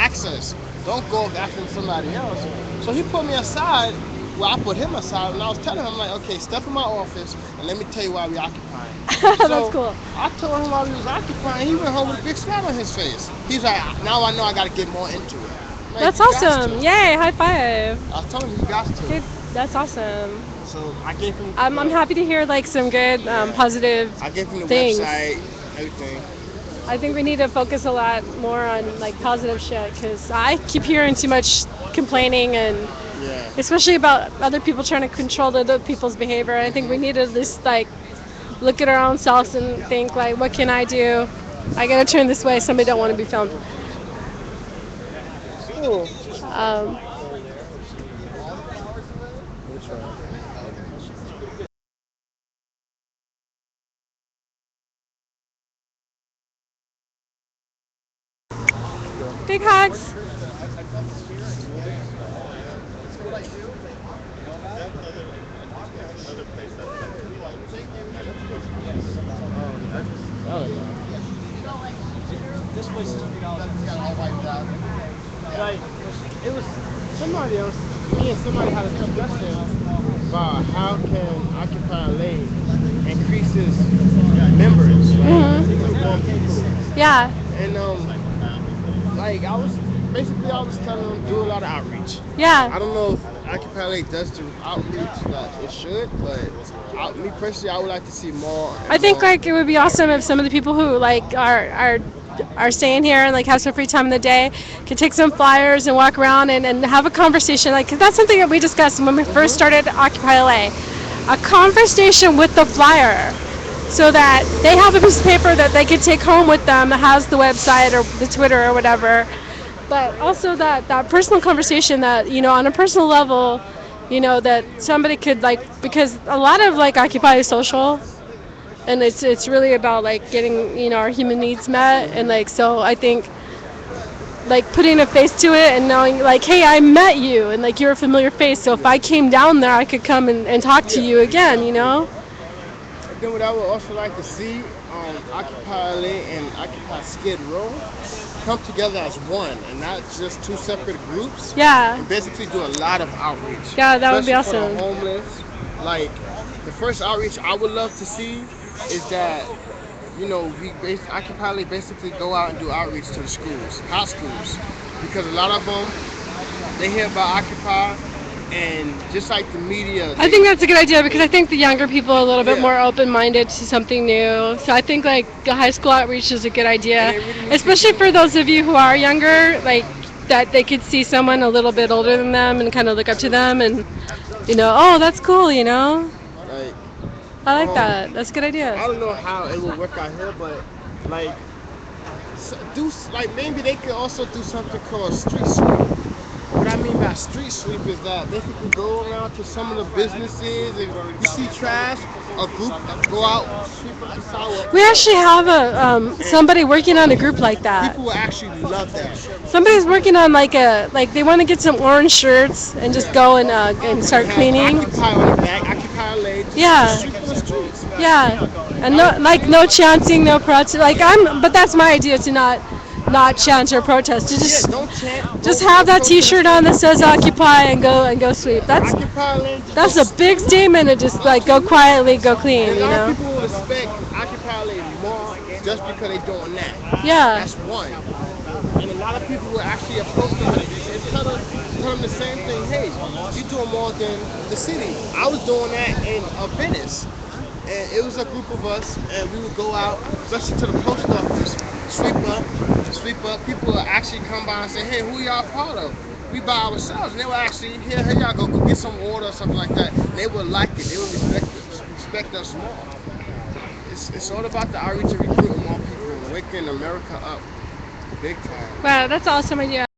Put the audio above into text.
access. Don't go after somebody else. So he put me aside. Well, I put him aside, and I was telling him, I'm like, okay, step in my office, and let me tell you why we occupying. That's So cool. I told him why we was occupying. He went home with a big smile on his face. He's like, now I know I got to get more into it. I'm like, That's you got awesome. to. Yay, high five. I told him you got to. Okay, that's awesome. So I gave him I'm happy to hear like some good yeah, positive I gave him the things. website, everything. I think we need to focus a lot more on like positive shit because I keep hearing too much complaining and Yeah. especially about other people trying to control other people's behavior. I think we need to just like look at our own selves and think like, what can I do? I gotta turn this way. Somebody don't want to be filmed. Cool. Um, Which one? big hugs. Oh yeah. This place is like it was somebody else. Me and somebody had a discussion about how can Occupy LA increases members, right? More people. Yeah, And like I was telling them do a lot of outreach. yeah. I don't know if Occupy LA does the outreach that it should, but me personally, I would like to see more and I think more. like it would be awesome if some of the people who like are staying here and like have some free time in the day could take some flyers and walk around and have a conversation like 'cause that's something that we discussed when we first Mhm. started Occupy LA, a conversation with the flyer so that they have a piece of paper that they could take home with them that has the website or the Twitter or whatever, but also that personal conversation that on a personal level, that somebody could like because a lot of like Occupy is social and it's really about like getting our human needs met and Mhm. like so I think like putting a face to it and knowing like hey I met you and like you're a familiar face so if I Yeah. came down there I could come and talk to Yeah. you again. Exactly. And then what I would also like to see, Occupy LA and Occupy Skid Row come together as one and not just two separate groups Yeah, and basically do a lot of outreach, yeah, that would be especially for the awesome. homeless. Like the first outreach I would love to see is that Occupy LA basically go out and do outreach to the schools, high schools, because a lot of them they hear about Occupy and just like the media, I think that's a good idea because I think the younger people are a little bit yeah, more open-minded to something new. So I think like the high school outreach is a good and idea, they really need to especially get for those of you who are younger, like that they could see someone a little bit older than them and kind of look up to them and oh that's cool. like I like um that. That's a good idea. I don't know how it will work out here, but like like maybe they could also do something called street sweep. What I mean by street sweep is that basically go around to some of the businesses and you see trash, a group go out, sweep up the sidewalk, We actually have a and somebody working on a group like that. people will actually love that. Somebody's working on like they want to get some orange shirts and just Yeah. go and And start have cleaning. Occupy on the back, Occupy LA, just Yeah, sweeping the streets. yeah, and That no would, like no chanting, no protest. But that's my idea to not chant or protest. To yeah, just don't chant, just go have that close to the T-shirt on that streets. says Occupy and go sweep. Occupy LA, just go That's a big statement to just like go absolutely. quietly, go clean. And a lot of people will respect Occupy LA more just because they're doing that. Yeah. That's one. And a lot of people will actually approach them and tell them the same thing. Hey, you're doing more than the city. I was doing that in Venice, and it was a group of us, and we would go out, especially to the post office, sweep up, sweep up. People will actually come by and say, "Hey, who y'all part of?" We by ourselves, and they will actually, here y'all go get some order or something like that. And they would like it. They would respect us more. It's all about the outreach and recruiting more people and waking America up big time. Wow, that's awesome idea.